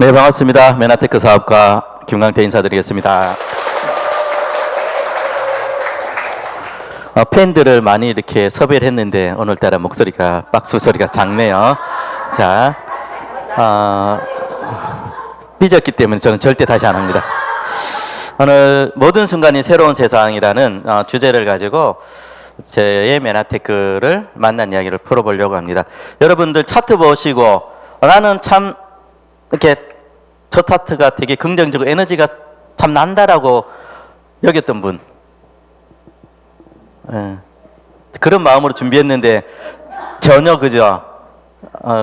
네, 반갑습니다. 메나테크 사업가 김강태 인사드리겠습니다. 팬들을 많이 이렇게 섭외를 했는데 오늘따라 목소리가 박수 소리가 작네요. 자, 삐졌기 때문에 저는 절대 다시 안 합니다. 오늘 모든 순간이 새로운 세상이라는 주제를 가지고 제 메나테크를 만난 이야기를 풀어보려고 합니다. 여러분들 차트 보시고 나는 참 이렇게 저 차트가 되게 긍정적이고 에너지가 참 난다라고 여겼던 분, 그런 마음으로 준비했는데 전혀 그죠.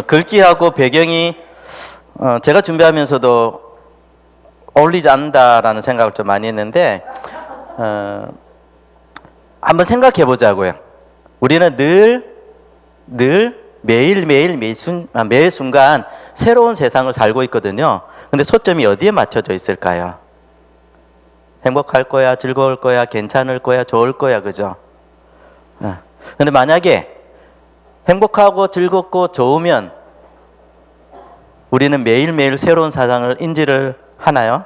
글귀하고 배경이 제가 준비하면서도 어울리지 않는다라는 생각을 좀 많이 했는데 한번 생각해 보자고요. 우리는 늘 매일 순간 새로운 세상을 살고 있거든요. 근데 초점이 어디에 맞춰져 있을까요? 행복할 거야, 즐거울 거야, 괜찮을 거야, 좋을 거야, 그죠? 근데 만약에 행복하고 즐겁고 좋으면 우리는 매일매일 새로운 세상을 인지를 하나요?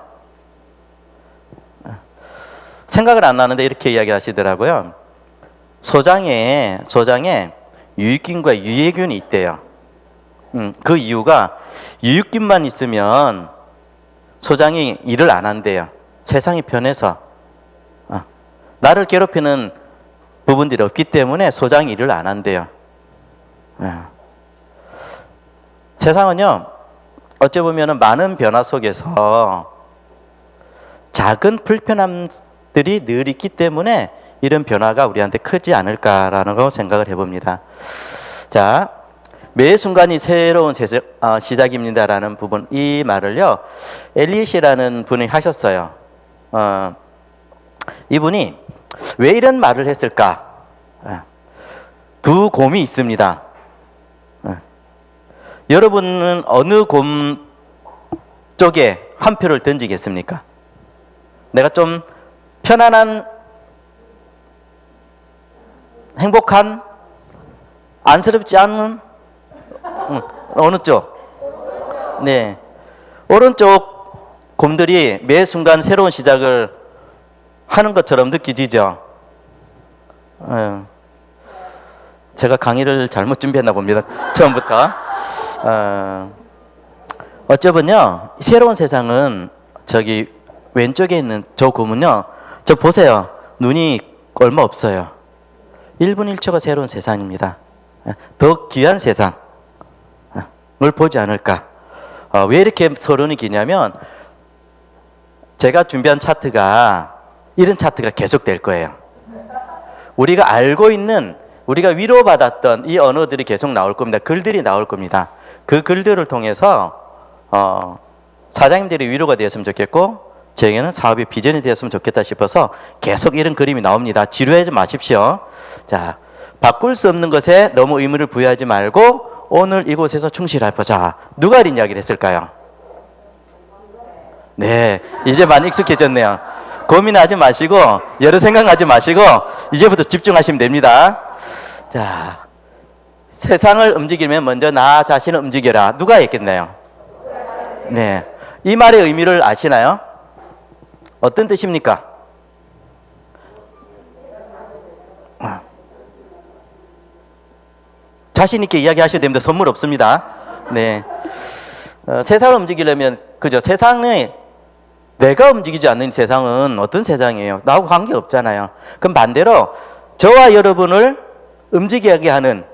생각을 안 나는데 이렇게 이야기하시더라고요. 소장에 유익균과 유해균이 있대요. 그 이유가 유익균만 있으면 소장이 일을 안 한대요. 세상이 편해서. 나를 괴롭히는 부분들이 없기 때문에 소장이 일을 안 한대요. 세상은요, 어찌 보면 많은 변화 속에서 작은 불편함들이 늘 있기 때문에 이런 변화가 우리한테 크지 않을까라는 거 생각을 해봅니다. 자, 매 순간이 새로운 시작입니다라는 부분, 이 말을요 엘리엇이라는 분이 하셨어요. 이분이 왜 이런 말을 했을까? 두 곰이 있습니다. 여러분은 어느 곰 쪽에 한 표를 던지겠습니까? 내가 좀 편안한, 행복한, 안쓰럽지 않은 어느 쪽? 네, 오른쪽 곰들이 매 순간 새로운 시작을 하는 것처럼 느껴지죠. 제가 강의를 잘못 준비했나 봅니다. 처음부터. 어쩌면요, 새로운 세상은 저기 왼쪽에 있는 저 곰은요, 저 보세요. 눈이 얼마 없어요. 1분 1초가 새로운 세상입니다. 더 귀한 세상을 보지 않을까. 왜 이렇게 서론이 기냐면 제가 준비한 차트가 이런 차트가 계속 될 거예요. 우리가 알고 있는, 우리가 위로받았던 이 언어들이 계속 나올 겁니다. 글들이 나올 겁니다. 그 글들을 통해서 사장님들이 위로가 되었으면 좋겠고 저에게는 사업의 비전이 되었으면 좋겠다 싶어서 계속 이런 그림이 나옵니다. 지루하지 마십시오. 자, 바꿀 수 없는 것에 너무 의무를 부여하지 말고 오늘 이곳에서 충실해보자. 누가 이런 이야기를 했을까요? 네, 이제 많이 익숙해졌네요. 고민하지 마시고 여러 생각하지 마시고 이제부터 집중하시면 됩니다. 자, 세상을 움직이면 먼저 나 자신을 움직여라. 누가 했겠나요? 네, 이 말의 의미를 아시나요? 어떤 뜻입니까? 자신 있게 이야기하셔야 됩니다. 선물 없습니다. 네, 세상을 움직이려면 그죠? 세상에 내가 움직이지 않는 세상은 어떤 세상이에요? 나하고 관계 없잖아요. 그럼 반대로 저와 여러분을 움직이게 하는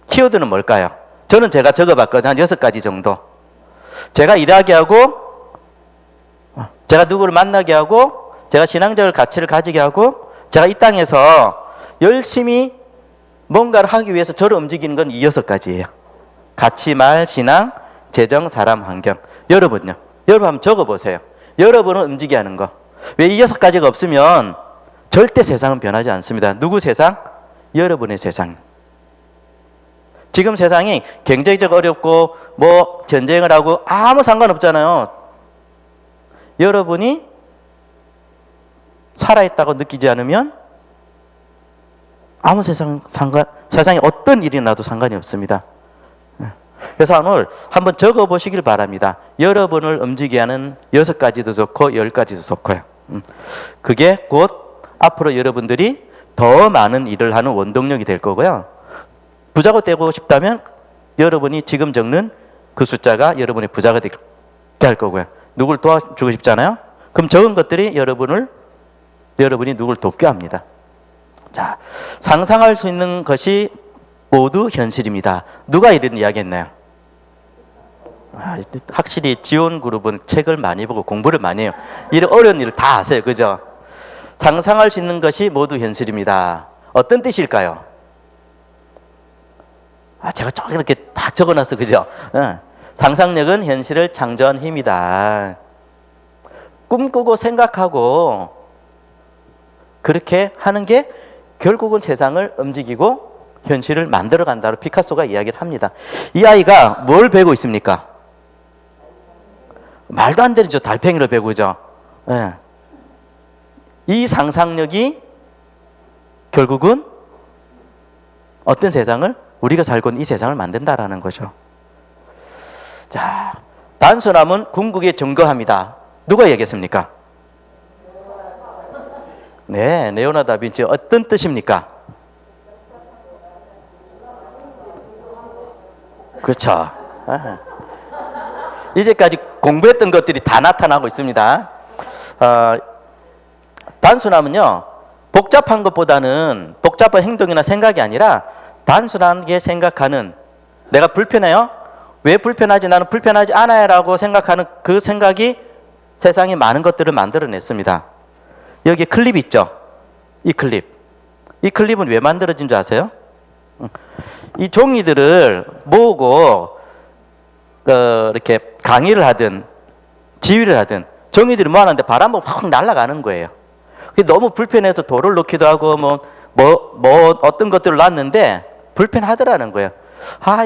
키워드는 뭘까요? 저는 제가 적어봤거든요. 한 6가지 정도. 제가 일하게 하고, 제가 누구를 만나게 하고, 제가 신앙적인 가치를 가지게 하고, 제가 이 땅에서 열심히 뭔가를 하기 위해서 저를 움직이는 건 이 6가지예요. 가치, 말, 신앙, 재정, 사람, 환경. 여러분요. 여러분 한번 적어보세요. 여러분을 움직이게 하는 거. 왜 이 6가지가 없으면 절대 세상은 변하지 않습니다. 누구 세상? 여러분의 세상. 지금 세상이 경제적 어렵고 뭐 전쟁을 하고 아무 상관없잖아요. 여러분이 살아있다고 느끼지 않으면 아무 세상에 어떤 일이 나도 상관이 없습니다. 그래서 오늘 한번 적어 보시길 바랍니다. 여러분을 움직이게 하는 6가지도 좋고 10가지도 좋고요. 그게 곧 앞으로 여러분들이 더 많은 일을 하는 원동력이 될 거고요. 부자가 되고 싶다면 여러분이 지금 적는 그 숫자가 여러분의 부자가 되게 할 거고요. 누굴 도와주고 싶잖아요. 그럼 적은 것들이 여러분이 누굴 돕게 합니다. 자, 상상할 수 있는 것이 모두 현실입니다. 누가 이런 이야기 했나요? 확실히 지원그룹은 책을 많이 보고 공부를 많이 해요. 이런 어려운 일을 다 아세요. 그죠? 상상할 수 있는 것이 모두 현실입니다. 어떤 뜻일까요? 제가 쭉 이렇게 딱 적어놨어. 그죠? 상상력은 현실을 창조한 힘이다. 꿈꾸고 생각하고 그렇게 하는 게 결국은 세상을 움직이고 현실을 만들어 간다고 피카소가 이야기를 합니다. 이 아이가 뭘 배우고 있습니까? 말도 안 되죠. 달팽이를 배우죠. 네. 이 상상력이 결국은 어떤 세상을, 우리가 살고 있는 이 세상을 만든다라는 거죠. 자, 단순함은 궁극에 증거합니다. 누가 얘기했습니까? 네, 레오나르도 다빈치. 어떤 뜻입니까? 그렇죠. 이제까지 공부했던 것들이 다 나타나고 있습니다. 단순함은요, 복잡한 것보다는 복잡한 행동이나 생각이 아니라 단순하게 생각하는, 내가 불편해요? 왜 불편하지? 나는 불편하지 않아요 라고 생각하는 그 생각이 세상에 많은 것들을 만들어냈습니다. 여기 클립 있죠? 이 클립은 왜 만들어진 줄 아세요? 이 종이들을 모으고 이렇게 강의를 하든 지휘를 하든 종이들이 모아놨는데 바람 보고 확 날아가는 거예요. 그게 너무 불편해서 돌을 놓기도 하고 뭐 어떤 것들을 놨는데 불편하더라는 거예요.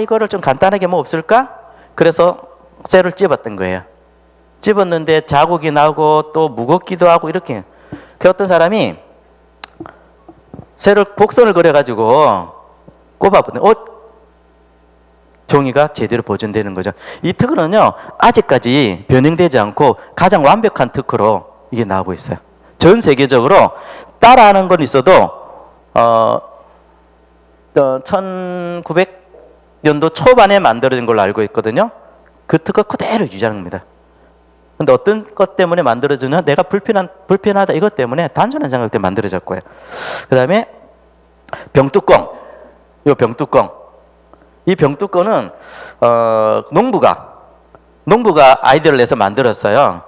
이거를 좀 간단하게 뭐 없을까? 그래서 쇠를 집었던 거예요. 집었는데 자국이 나고 또 무겁기도 하고 이렇게. 그 어떤 사람이 쇠를 곡선을 그려가지고 꼽아보는 종이가 제대로 보존되는 거죠. 이 특허는요, 아직까지 변형되지 않고 가장 완벽한 특허로 이게 나오고 있어요. 전 세계적으로 따라하는 건 있어도 1900년도 초반에 만들어진 걸로 알고 있거든요. 그 특허 그대로 유지하는 겁니다. 근데 어떤 것 때문에 만들어지냐? 내가 불편하다 이것 때문에 단순한 생각 때문에 만들어졌고요. 그 다음에 병뚜껑. 이 병뚜껑은 농부가 아이디어를 내서 만들었어요.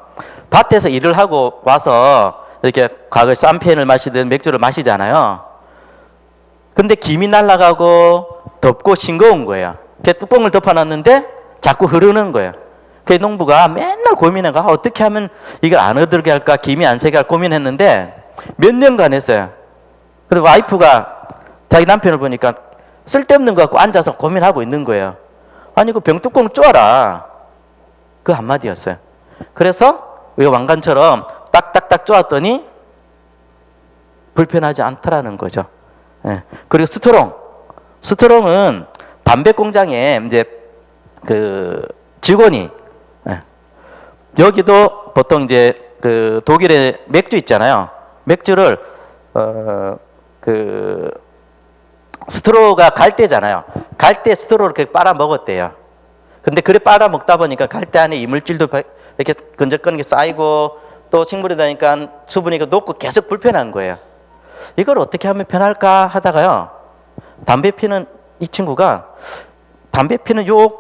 밭에서 일을 하고 와서 이렇게 과거에 쌈펜을 마시든 맥주를 마시잖아요. 근데 김이 날아가고 덥고 싱거운 거예요. 뚜껑을 덮어놨는데 자꾸 흐르는 거예요. 그 농부가 맨날 고민해가 어떻게 하면 이걸 안 흐들게 할까, 김이 안 새게 할까 고민했는데 몇 년간 했어요. 그리고 와이프가 자기 남편을 보니까 쓸데없는 거 갖고 앉아서 고민하고 있는 거예요. 아니 그 병뚜껑 쪼아라. 그 한마디였어요. 그래서 이 왕관처럼 딱딱딱 쪼았더니 불편하지 않더라는 거죠. 예. 그리고 스트롱은 담배 공장에 이제 그 직원이, 여기도 보통 이제 그 독일의 맥주 있잖아요. 맥주를 스트로가 갈대잖아요. 갈대 스트로를 이렇게 빨아 먹었대요. 근데 그래 빨아 먹다 보니까 갈대 안에 이물질도 이렇게 끈적거리는 게 쌓이고 또 식물이 다니까 수분이 녹고 계속 불편한 거예요. 이걸 어떻게 하면 편할까 하다가요, 담배 피는 이 친구가 담배 피는 요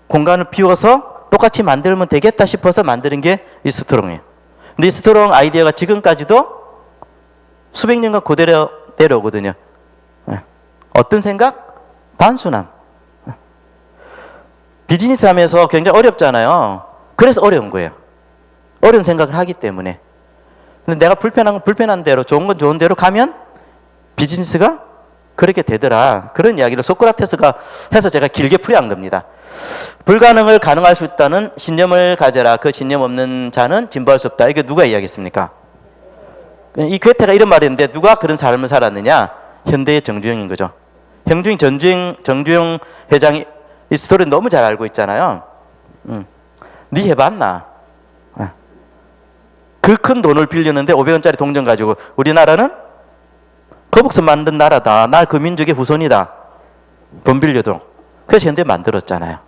공간을 비워서 똑같이 만들면 되겠다 싶어서 만드는 게 이 스트롱이에요. 근데 이 스트롱 아이디어가 지금까지도 수백 년간 그대로 내려오거든요. 어떤 생각? 단순함. 비즈니스 하면서 굉장히 어렵잖아요. 그래서 어려운 거예요. 어려운 생각을 하기 때문에. 근데 내가 불편한 건 불편한 대로, 좋은 건 좋은 대로 가면 비즈니스가 그렇게 되더라. 그런 이야기를 소크라테스가 해서 제가 길게 풀이한 겁니다. 불가능을 가능할 수 있다는 신념을 가져라. 그 신념 없는 자는 진보할 수 없다. 이게 누가 이야기했습니까? 이 괴테가 이런 말을 했는데 누가 그런 삶을 살았느냐? 현대의 정주영인 거죠. 정주영 회장이 이 스토리 너무 잘 알고 있잖아요. 네 해봤나? 그 큰 돈을 빌렸는데 500원짜리 동전 가지고 우리나라는 거북선 만든 나라다. 날 그 민족의 후손이다. 돈 빌려도. 그래서 현대 만들었잖아요.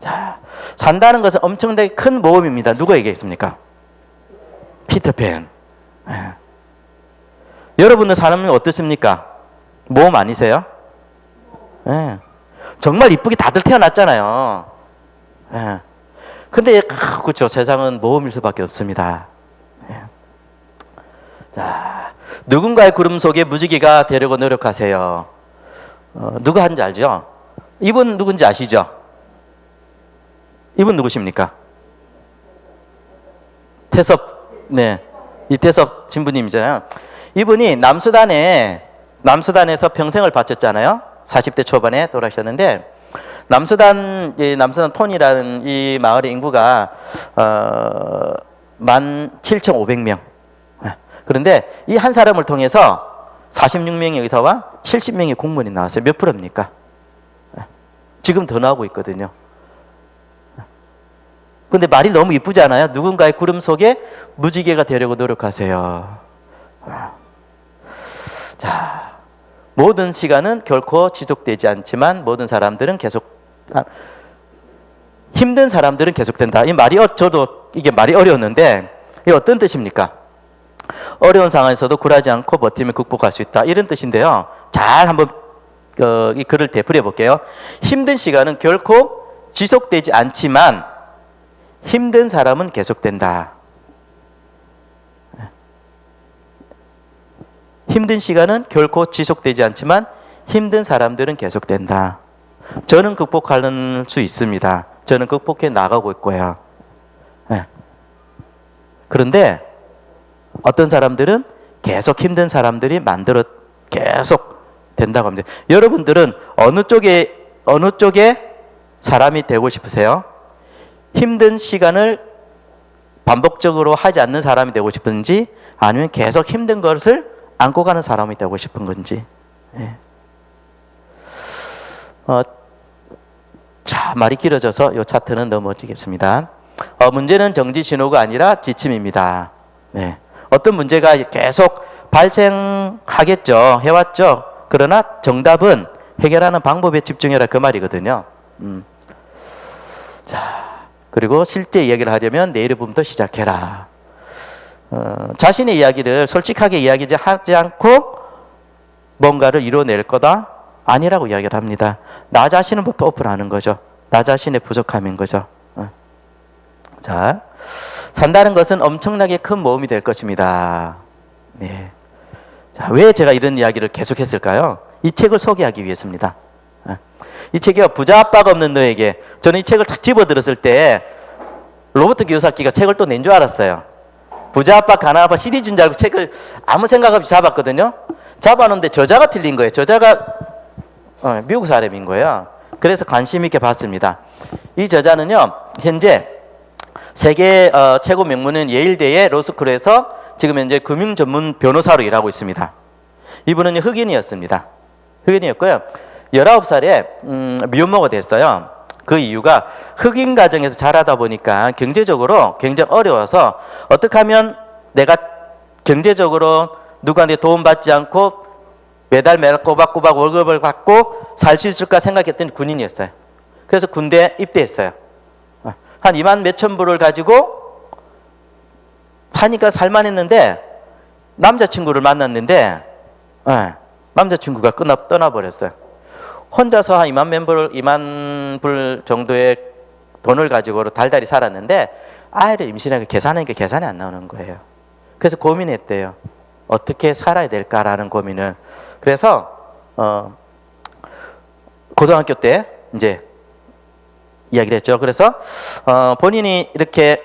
자, 산다는 것은 엄청나게 큰 모험입니다. 누가 얘기했습니까? 피터팬. 여러분의 삶은 어떻습니까? 모험 아니세요? 정말 이쁘게 다들 태어났잖아요. 근데 그렇죠. 세상은 모험일 수밖에 없습니다. 자, 누군가의 구름 속에 무지개가 되려고 노력하세요. 누가 한지 알죠? 이분 누군지 아시죠? 이분 누구십니까? 태섭, 네, 이태섭 신부님이잖아요. 이분이 남수단에서 평생을 바쳤잖아요. 40대 초반에 돌아가셨는데 남수단 톤이라는 이 마을의 인구가 17,500명. 그런데 이 한 사람을 통해서 46명의 의사와 70명의 공무원이 나왔어요. 몇 프로입니까? 지금 더 나오고 있거든요. 근데 말이 너무 이쁘지 않아요? 누군가의 구름 속에 무지개가 되려고 노력하세요. 자, 모든 시간은 결코 지속되지 않지만 모든 사람들은 힘든 사람들은 계속된다. 이 말이 저도 이게 말이 어려웠는데 이게 어떤 뜻입니까? 어려운 상황에서도 굴하지 않고 버티면 극복할 수 있다. 이런 뜻인데요. 잘 한번 이 글을 되풀이해 볼게요. 힘든 시간은 결코 지속되지 않지만 힘든 사람은 계속된다. 힘든 시간은 결코 지속되지 않지만 힘든 사람들은 계속된다. 저는 극복할 수 있습니다. 저는 극복해 나가고 있고요. 그런데 어떤 사람들은 계속 힘든 사람들이 계속 된다고 합니다. 여러분들은 어느 쪽에 사람이 되고 싶으세요? 힘든 시간을 반복적으로 하지 않는 사람이 되고 싶은지 아니면 계속 힘든 것을 안고 가는 사람이 되고 싶은 건지. 자, 말이 길어져서 이 차트는 넘어지겠습니다. 문제는 정지 신호가 아니라 지침입니다. 네. 어떤 문제가 계속 발생하겠죠. 해왔죠. 그러나 정답은 해결하는 방법에 집중해라 그 말이거든요. 자, 그리고 실제 이야기를 하려면 내일부터 시작해라. 자신의 이야기를 솔직하게 이야기하지 않고 뭔가를 이뤄낼 거다? 아니라고 이야기를 합니다. 나 자신은부터 오픈하는 거죠. 나 자신의 부족함인 거죠. 자, 산다는 것은 엄청나게 큰 모험이 될 것입니다. 네. 자, 왜 제가 이런 이야기를 계속했을까요? 이 책을 소개하기 위해서입니다. 이 책이요, 부자 아빠가 없는 너에게. 저는 이 책을 딱 집어들었을 때 로버트 기요사키가 책을 또 낸 줄 알았어요. 부자 아빠 가난 아빠 CD 준 줄 알고 책을 아무 생각 없이 잡았거든요. 잡아놓는데 저자가 틀린 거예요. 저자가 미국 사람인 거예요. 그래서 관심 있게 봤습니다. 이 저자는요, 현재 세계 최고 명문인 예일대의 로스쿨에서 지금 현재 금융 전문 변호사로 일하고 있습니다. 이분은 흑인이었습니다. 흑인이었고요. 19살에 미혼모가 됐어요. 그 이유가 흑인 가정에서 자라다 보니까 경제적으로 굉장히 어려워서 어떻게 하면 내가 경제적으로 누구한테 도움받지 않고 매달 꼬박꼬박 월급을 받고 살 수 있을까 생각했더니 군인이었어요. 그래서 군대에 입대했어요. 한 2만 몇천 불을 가지고 사니까 살만했는데 남자친구를 만났는데 남자친구가 떠나버렸어요. 혼자서 한 2만 불 정도의 돈을 가지고 달달이 살았는데 아이를 임신하게 계산하니까 계산이 안 나오는 거예요. 그래서 고민했대요. 어떻게 살아야 될까라는 고민을. 그래서 고등학교 때 이제 이야기를 했죠. 그래서 본인이 이렇게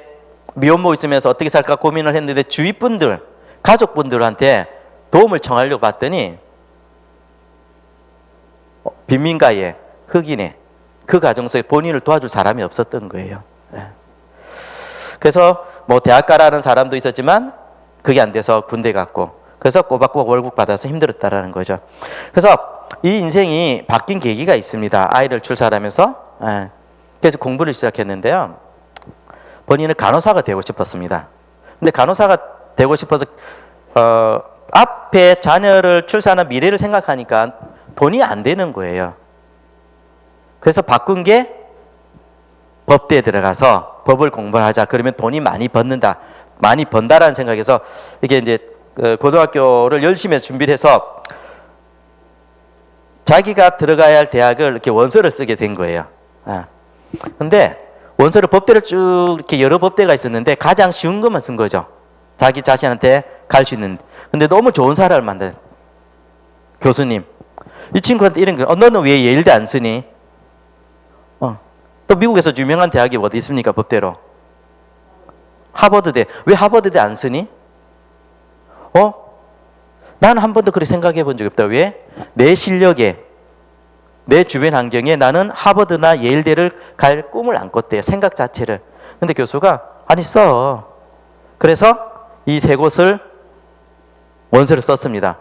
미혼모 있으면서 어떻게 살까 고민을 했는데 주위 분들, 가족분들한테 도움을 청하려고 봤더니 빈민가에 흑인의 그 가정 속에 본인을 도와줄 사람이 없었던 거예요. 그래서 뭐 대학 가라는 사람도 있었지만 그게 안 돼서 군대 갔고 그래서 꼬박꼬박 월급 받아서 힘들었다라는 거죠. 그래서 이 인생이 바뀐 계기가 있습니다. 아이를 출산하면서. 예. 그래서 공부를 시작했는데요. 본인은 간호사가 되고 싶었습니다. 근데 간호사가 되고 싶어서 앞에 자녀를 출산한 미래를 생각하니까 돈이 안 되는 거예요. 그래서 바꾼 게 법대에 들어가서 법을 공부하자. 그러면 돈이 많이 번는다. 많이 번다라는 생각에서 이게 이제 고등학교를 열심히 해서 준비를 해서 자기가 들어가야 할 대학을 이렇게 원서를 쓰게 된 거예요. 근데 원서를 법대를 쭉 이렇게 여러 법대가 있었는데 가장 쉬운 것만 쓴 거죠. 자기 자신한테 갈 수 있는. 근데 너무 좋은 사람을 만든 교수님. 이 친구한테 이런 거, 너는 왜 예일대 안 쓰니? 또 미국에서 유명한 대학이 어디 있습니까? 법대로. 하버드대. 왜 하버드대 안 쓰니? 나는 한 번도 그렇게 생각해 본 적이 없다. 왜? 내 실력에, 내 주변 환경에 나는 하버드나 예일대를 갈 꿈을 안 꿨대요. 생각 자체를. 근데 교수가 아니 써. 그래서 이 세 곳을 원서를 썼습니다.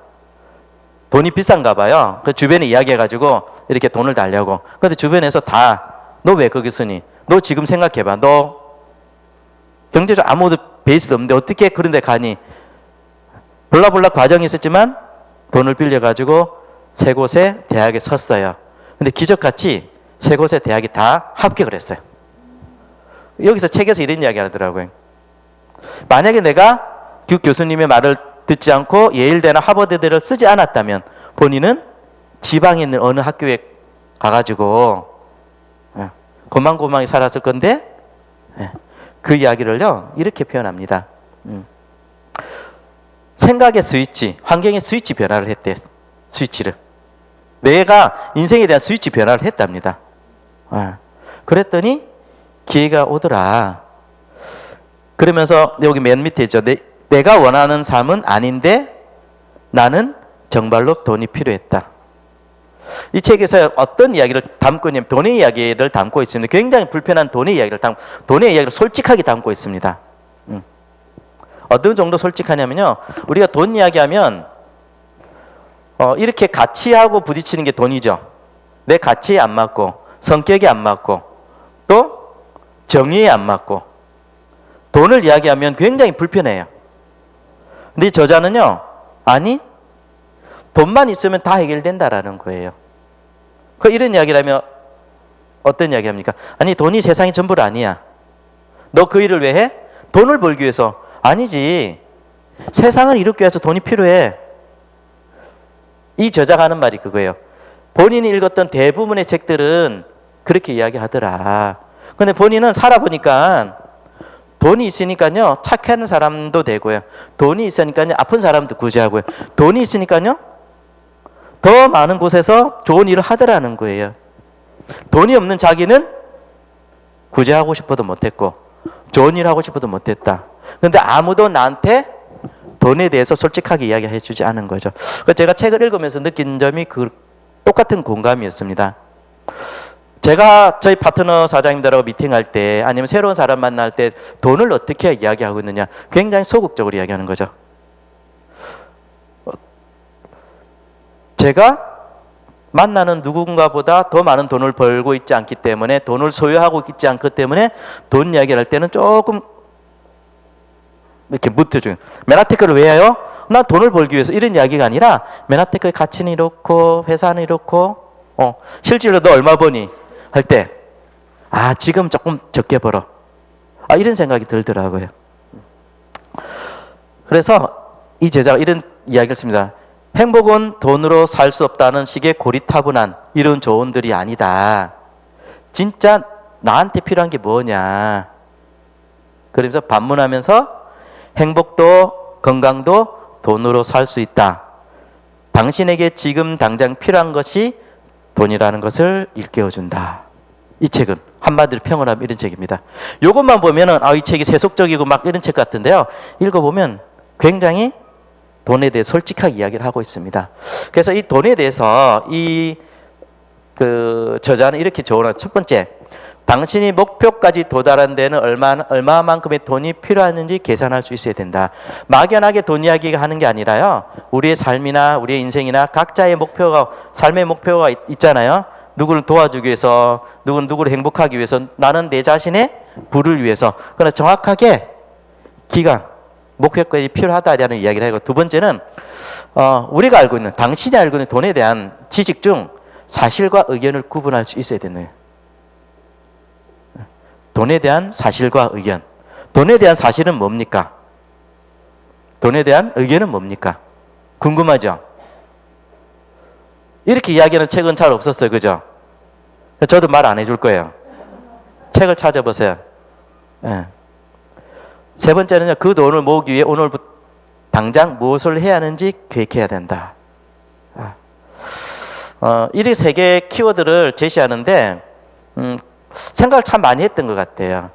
돈이 비싼가 봐요. 그 주변에 이야기해가지고 이렇게 돈을 달려고. 근데 주변에서 다 너 왜 거기 쓰니? 너 지금 생각해봐. 너 경제적 아무도 베이스도 없는데 어떻게 그런 데 가니? 블라블라 과정이 있었지만 돈을 빌려가지고 세 곳의 대학에 섰어요. 근데 기적같이 세 곳의 대학이 다 합격을 했어요. 여기서 책에서 이런 이야기 하더라고요. 만약에 내가 그 교수님의 말을 듣지 않고 예일대나 하버드대를 쓰지 않았다면 본인은 지방에 있는 어느 학교에 가가지고 고만고만히 살았을 건데 그 이야기를요 이렇게 표현합니다. 생각의 스위치, 환경의 스위치 변화를 했대. 스위치를. 내가 인생에 대한 스위치 변화를 했답니다. 그랬더니 기회가 오더라. 그러면서 여기 맨 밑에 있죠. 내가 원하는 삶은 아닌데 나는 정말로 돈이 필요했다. 이 책에서 어떤 이야기를 담고 있냐면 돈의 이야기를 담고 있습니다. 굉장히 불편한 돈의 이야기를 돈의 이야기를 솔직하게 담고 있습니다. 어떤 정도 솔직하냐면요. 우리가 돈 이야기하면 이렇게 가치하고 부딪히는 게 돈이죠. 내 가치에 안 맞고 성격에 안 맞고 또 정의에 안 맞고 돈을 이야기하면 굉장히 불편해요. 근데 이 저자는요. 아니 돈만 있으면 다 해결된다라는 거예요. 이런 이야기를 하면 어떤 이야기 합니까? 아니 돈이 세상의 전부가 아니야. 너 그 일을 왜 해? 돈을 벌기 위해서. 아니지. 세상을 이루기 위해서 돈이 필요해. 이 저자가 하는 말이 그거예요. 본인이 읽었던 대부분의 책들은 그렇게 이야기하더라. 근데 본인은 살아보니까 돈이 있으니까요. 착한 사람도 되고요. 돈이 있으니까요. 아픈 사람도 구제하고요. 돈이 있으니까요. 더 많은 곳에서 좋은 일을 하더라는 거예요. 돈이 없는 자기는 구제하고 싶어도 못했고 좋은 일 하고 싶어도 못했다. 그런데 아무도 나한테 돈에 대해서 솔직하게 이야기해 주지 않은 거죠. 제가 책을 읽으면서 느낀 점이 그 똑같은 공감이었습니다. 제가 저희 파트너 사장님들하고 미팅할 때 아니면 새로운 사람 만날 때 돈을 어떻게 이야기하고 있느냐 굉장히 소극적으로 이야기하는 거죠. 제가 만나는 누군가보다 더 많은 돈을 벌고 있지 않기 때문에 돈을 소유하고 있지 않기 때문에 돈 이야기를 할 때는 조금 이렇게 묻혀줘요. 메나테크를 왜 해요? 나 돈을 벌기 위해서 이런 이야기가 아니라 메나테크의 가치는 이렇고 회사는 이렇고 실제로 너 얼마 버니? 할 때 지금 조금 적게 벌어. 이런 생각이 들더라고요. 그래서 이 제자가 이런 이야기를 씁니다. 행복은 돈으로 살 수 없다는 식의 고리타분한 이런 조언들이 아니다. 진짜 나한테 필요한 게 뭐냐. 그러면서 반문하면서 행복도 건강도 돈으로 살 수 있다. 당신에게 지금 당장 필요한 것이 돈이라는 것을 일깨워준다. 이 책은 한마디로 평을 하면 이런 책입니다. 이것만 보면은 이 책이 세속적이고 막 이런 책 같은데요. 읽어보면 굉장히 돈에 대해 솔직하게 이야기를 하고 있습니다. 그래서 이 돈에 대해서 이 저자는 이렇게 조언한 첫 번째, 당신이 목표까지 도달한 데는 얼마만큼의 돈이 필요하는지 계산할 수 있어야 된다. 막연하게 돈 이야기가 하는 게 아니라요. 우리의 삶이나 우리의 인생이나 각자의 목표가, 삶의 목표가 있잖아요. 누구를 도와주기 위해서, 누구는 누구를 행복하기 위해서, 나는 내 자신의 부를 위해서. 그러나 정확하게 기간, 목표까지 필요하다라는 이야기를 하고, 두 번째는 우리가 알고 있는, 당신이 알고 있는 돈에 대한 지식 중 사실과 의견을 구분할 수 있어야 되는 거예요. 돈에 대한 사실과 의견. 돈에 대한 사실은 뭡니까? 돈에 대한 의견은 뭡니까? 궁금하죠? 이렇게 이야기하는 책은 잘 없었어요. 그죠? 저도 말 안 해줄 거예요. 책을 찾아보세요. 네. 세 번째는요. 그 돈을 모으기 위해 오늘부터 당장 무엇을 해야 하는지 계획해야 된다. 이렇게 세 개의 키워드를 제시하는데 생각을 참 많이 했던 것 같아요.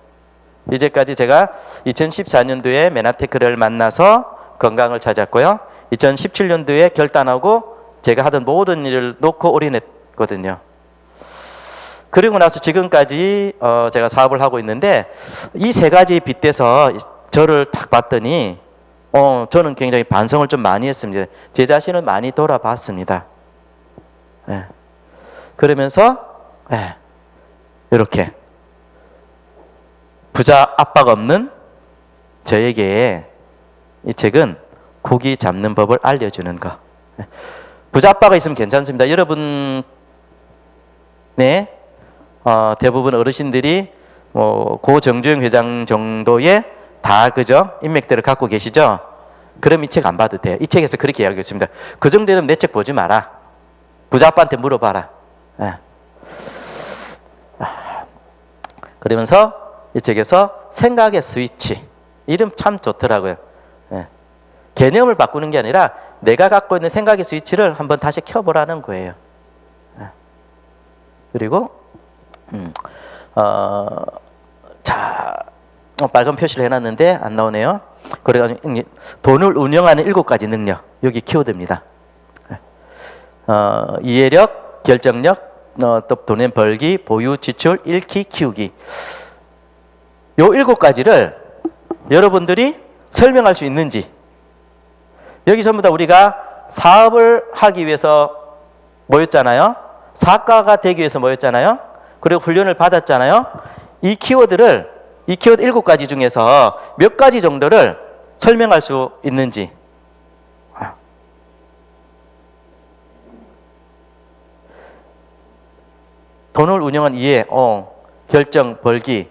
이제까지 제가 2014년도에 메나테크를 만나서 건강을 찾았고요. 2017년도에 결단하고 제가 하던 모든 일을 놓고 올인했거든요. 그리고 나서 지금까지 제가 사업을 하고 있는데 이 세 가지에 빗대서 저를 딱 봤더니 저는 굉장히 반성을 좀 많이 했습니다. 제 자신을 많이 돌아봤습니다. 네. 그러면서 이렇게 부자 압박 없는 저에게 이 책은 고기 잡는 법을 알려주는 거. 부자 압박이 있으면 괜찮습니다. 여러분 대부분 어르신들이 고 정주영 회장 정도의 다 그죠? 인맥들을 갖고 계시죠? 그럼 이 책 안 봐도 돼요. 이 책에서 그렇게 이야기했습니다. 그 정도면 내 책 보지 마라. 부자 아빠한테 물어봐라. 그러면서 이 책에서 생각의 스위치, 이름 참 좋더라고요. 개념을 바꾸는 게 아니라 내가 갖고 있는 생각의 스위치를 한번 다시 켜보라는 거예요. 그리고 빨간 표시를 해놨는데 안 나오네요. 그래가지고 돈을 운영하는 7가지 능력, 여기 키워드입니다. 이해력, 결정력, 또 돈의 벌기, 보유, 지출, 잃기, 키우기. 요 7가지를 여러분들이 설명할 수 있는지. 여기 전부 다 우리가 사업을 하기 위해서 모였잖아요. 사업가가 되기 위해서 모였잖아요. 그리고 훈련을 받았잖아요. 이 키워드 7가지 중에서 몇 가지 정도를 설명할 수 있는지. 돈을 운영한 이해, 결정, 벌기,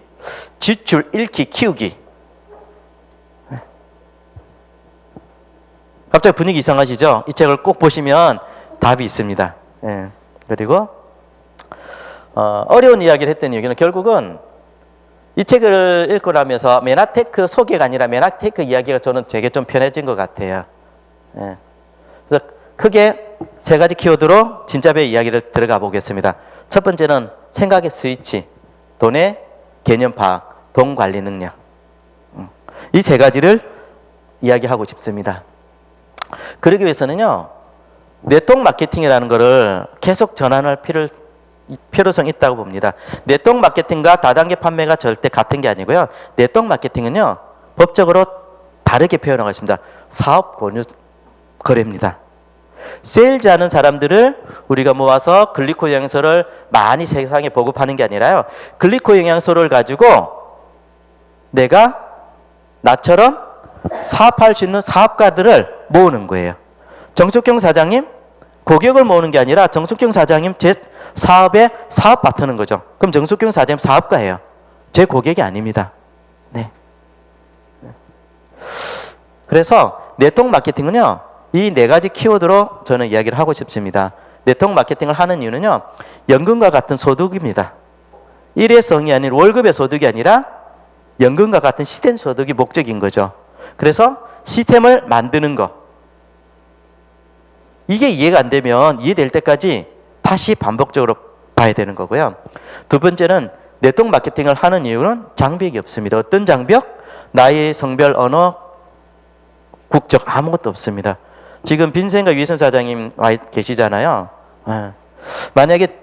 지출, 잃기, 키우기. 갑자기 분위기 이상하시죠? 이 책을 꼭 보시면 답이 있습니다. 그리고 어려운 이야기를 했던 이유는 결국은 이 책을 읽고 나면서 메나테크 소개가 아니라 메나테크 이야기가 저는 되게 좀 편해진 것 같아요. 그래서 크게 3가지 키워드로 진짜배 이야기를 들어가 보겠습니다. 첫 번째는 생각의 스위치, 돈의 개념 파악, 돈 관리 능력. 이 3가지를 이야기하고 싶습니다. 그러기 위해서는요, 네트워크 마케팅이라는 것을 계속 전환할 필요성이 있다고 봅니다. 네트워크 마케팅과 다단계 판매가 절대 같은 게 아니고요. 네트워크 마케팅은요, 법적으로 다르게 표현하고 있습니다. 사업 권유 거래입니다. 세일즈 하는 사람들을 우리가 모아서 글리코 영양소를 많이 세상에 보급하는 게 아니라요. 글리코 영양소를 가지고 내가 나처럼 사업할 수 있는 사업가들을 모으는 거예요. 정숙경 사장님 고객을 모으는 게 아니라 정숙경 사장님 제 사업에 사업 파트너는 거죠. 그럼 정숙경 사장님 사업가예요. 제 고객이 아닙니다. 네. 그래서 네트워크 마케팅은요, 이 4가지 키워드로 저는 이야기를 하고 싶습니다. 네트워크 마케팅을 하는 이유는요, 연금과 같은 소득입니다. 일회성이 아닌 월급의 소득이 아니라 연금과 같은 시스템 소득이 목적인 거죠. 그래서 시스템을 만드는 거. 이게 이해가 안 되면 이해될 때까지 다시 반복적으로 봐야 되는 거고요. 두 번째는 네트워크 마케팅을 하는 이유는 장벽이 없습니다. 어떤 장벽? 나이, 성별, 언어, 국적 아무것도 없습니다. 지금 빈센과 유혜선 사장님 와 계시잖아요. 만약에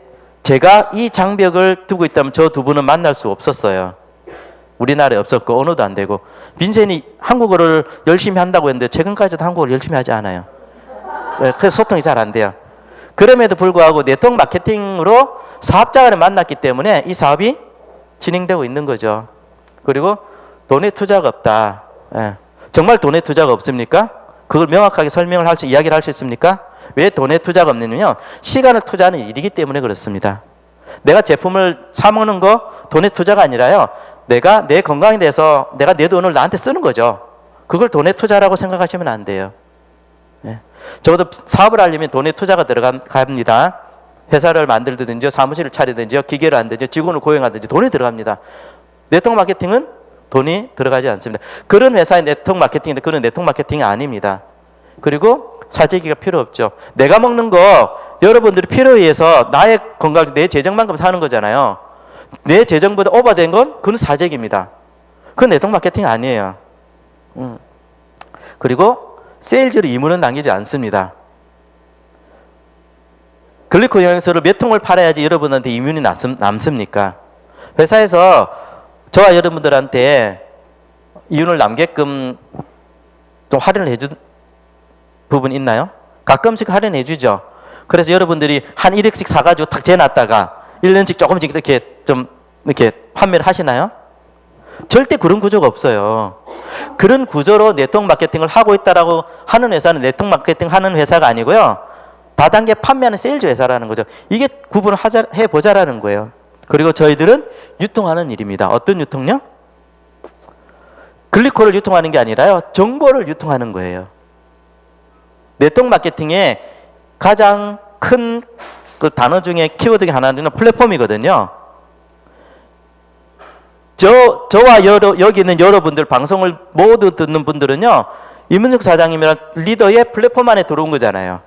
제가 이 장벽을 두고 있다면 저 두 분은 만날 수 없었어요. 우리나라에 없었고 언어도 안 되고. 빈센이 한국어를 열심히 한다고 했는데 최근까지도 한국어를 열심히 하지 않아요. 그래서 소통이 잘 안 돼요. 그럼에도 불구하고 네트워크 마케팅으로 사업자 간에 만났기 때문에 이 사업이 진행되고 있는 거죠. 그리고 돈의 투자가 없다. 정말 돈의 투자가 없습니까? 그걸 명확하게 설명을 이야기를 할 수 있습니까? 왜 돈의 투자가 없느냐면 시간을 투자하는 일이기 때문에 그렇습니다. 내가 제품을 사 먹는 거 돈의 투자가 아니라요. 내가 내 건강에 대해서 내가 내 돈을 나한테 쓰는 거죠. 그걸 돈의 투자라고 생각하시면 안 돼요. 적어도 사업을 하려면 돈의 투자가 들어갑니다. 회사를 만들든지 사무실을 차리든지 기계를 한든지 직원을 고용하든지 돈이 들어갑니다. 네트워크 마케팅은 돈이 들어가지 않습니다. 그런 회사의 네트워크 마케팅인데 그런 네트워크 마케팅이 아닙니다. 그리고 사재기가 필요 없죠. 내가 먹는 거 여러분들이 필요에 의해서 나의 건강, 내 재정만큼 사는 거잖아요. 내 재정보다 오버된 건 그건 사재기입니다. 그건 네트워크 마케팅 아니에요. 그리고 세일즈로 이문은 남기지 않습니다. 글리코 영양소를 몇 통을 팔아야지 여러분한테 이문이 남습니까? 회사에서 저와 여러분들한테 이윤을 남게끔 좀 할인을 해준 부분 있나요? 가끔씩 할인해 주죠. 그래서 여러분들이 한 1억씩 사가지고 탁 재놨다가 1년씩 조금씩 이렇게 판매를 하시나요? 절대 그런 구조가 없어요. 그런 구조로 네트워크 마케팅을 하고 있다라고 하는 회사는 네트워크 마케팅 하는 회사가 아니고요. 다단계 판매하는 세일즈 회사라는 거죠. 이게 구분을 해보자라는 거예요. 그리고 저희들은 유통하는 일입니다. 어떤 유통요? 글리코를 유통하는 게 아니라요. 정보를 유통하는 거예요. 네트워크 마케팅의 가장 큰 그 단어 중에 키워드 중에 하나는 플랫폼이거든요. 저와 여기 있는 여러분들 방송을 모두 듣는 분들은요. 이문석 사장님이란 리더의 플랫폼 안에 들어온 거잖아요.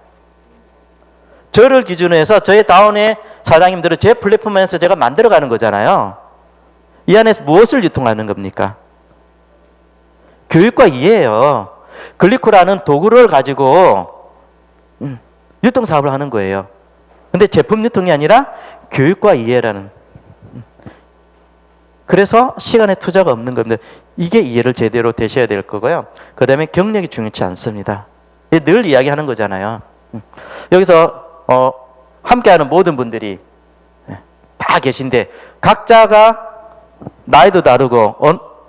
저를 기준으로 해서 저의 다운의 사장님들은 제 플랫폼 안에서 제가 만들어가는 거잖아요. 이 안에서 무엇을 유통하는 겁니까? 교육과 이해예요. 글리코라는 도구를 가지고 유통사업을 하는 거예요. 근데 제품 유통이 아니라 교육과 이해라는. 그래서 시간에 투자가 없는 겁니다. 이게 이해를 제대로 되셔야 될 거고요. 그 다음에 경력이 중요치 않습니다. 늘 이야기하는 거잖아요. 여기서 함께하는 모든 분들이 다 계신데 각자가 나이도 다르고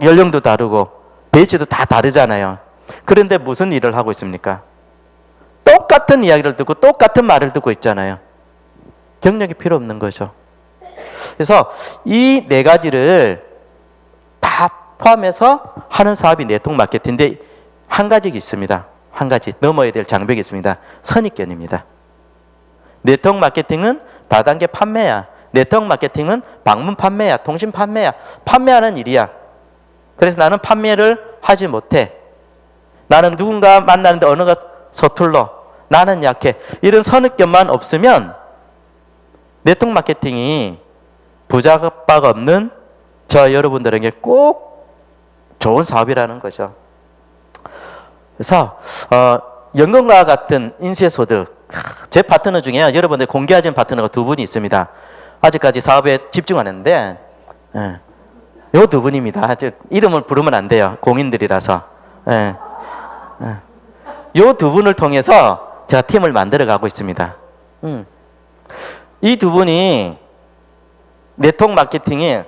연령도 다르고 베이스도 다 다르잖아요. 그런데 무슨 일을 하고 있습니까? 똑같은 이야기를 듣고 똑같은 말을 듣고 있잖아요. 경력이 필요 없는 거죠. 그래서 이 네 가지를 다 포함해서 하는 사업이 네트워크 마케팅인데 한 가지가 있습니다. 한 가지 넘어야 될 장벽이 있습니다. 선입견입니다. 네트워크 마케팅은 다단계 판매야. 네트워크 마케팅은 방문 판매야. 통신 판매야. 판매하는 일이야. 그래서 나는 판매를 하지 못해. 나는 누군가 만나는데 언어가 서툴러. 나는 약해. 이런 선입견만 없으면 네트워크 마케팅이 부자가 없는 저 여러분들에게 꼭 좋은 사업이라는 거죠. 그래서 연금과 같은 인쇄소득 제 파트너 중에 여러분들 공개하지 않은 파트너가 두 분이 있습니다. 아직까지 사업에 집중하는데 요 두 분입니다. 이름을 부르면 안 돼요. 공인들이라서. 요 두 분을 통해서 제가 팀을 만들어 가고 있습니다. 이 두 분이 네트워크 마케팅에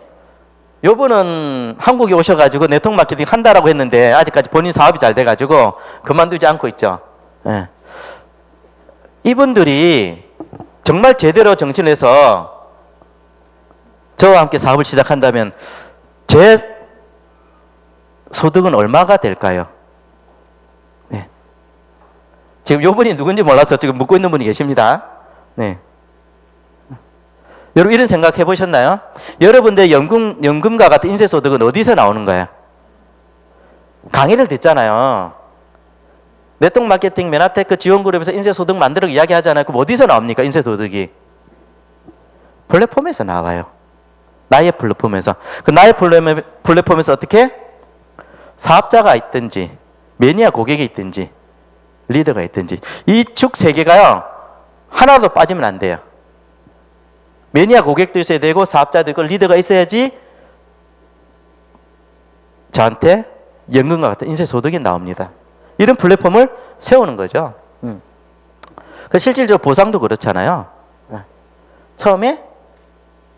요분은 한국에 오셔가지고 네트워크 마케팅 한다라고 했는데 아직까지 본인 사업이 잘 돼가지고 그만두지 않고 있죠. 이분들이 정말 제대로 정신해서 저와 함께 사업을 시작한다면 제 소득은 얼마가 될까요? 네. 지금 요분이 누군지 몰라서 지금 묻고 있는 분이 계십니다. 네. 여러분 이런 생각 해보셨나요? 여러분들 연금과 같은 인쇄소득은 어디서 나오는 거야? 강의를 듣잖아요. 네트워크 마케팅 메나테크 지원그룹에서 인쇄소득 만들어 이야기하잖아요. 그럼 어디서 나옵니까? 인쇄소득이 플랫폼에서 나와요. 나의 플랫폼에서. 그 나의 플랫폼에서 어떻게? 사업자가 있든지 매니아 고객이 있든지 리더가 있든지 이 축 세 개가요 하나도 빠지면 안 돼요. 매니아 고객도 있어야 되고 사업자도 있고 리더가 있어야지 저한테 연금과 같은 인쇄 소득이 나옵니다. 이런 플랫폼을 세우는 거죠. 그 실질적으로 보상도 그렇잖아요. 처음에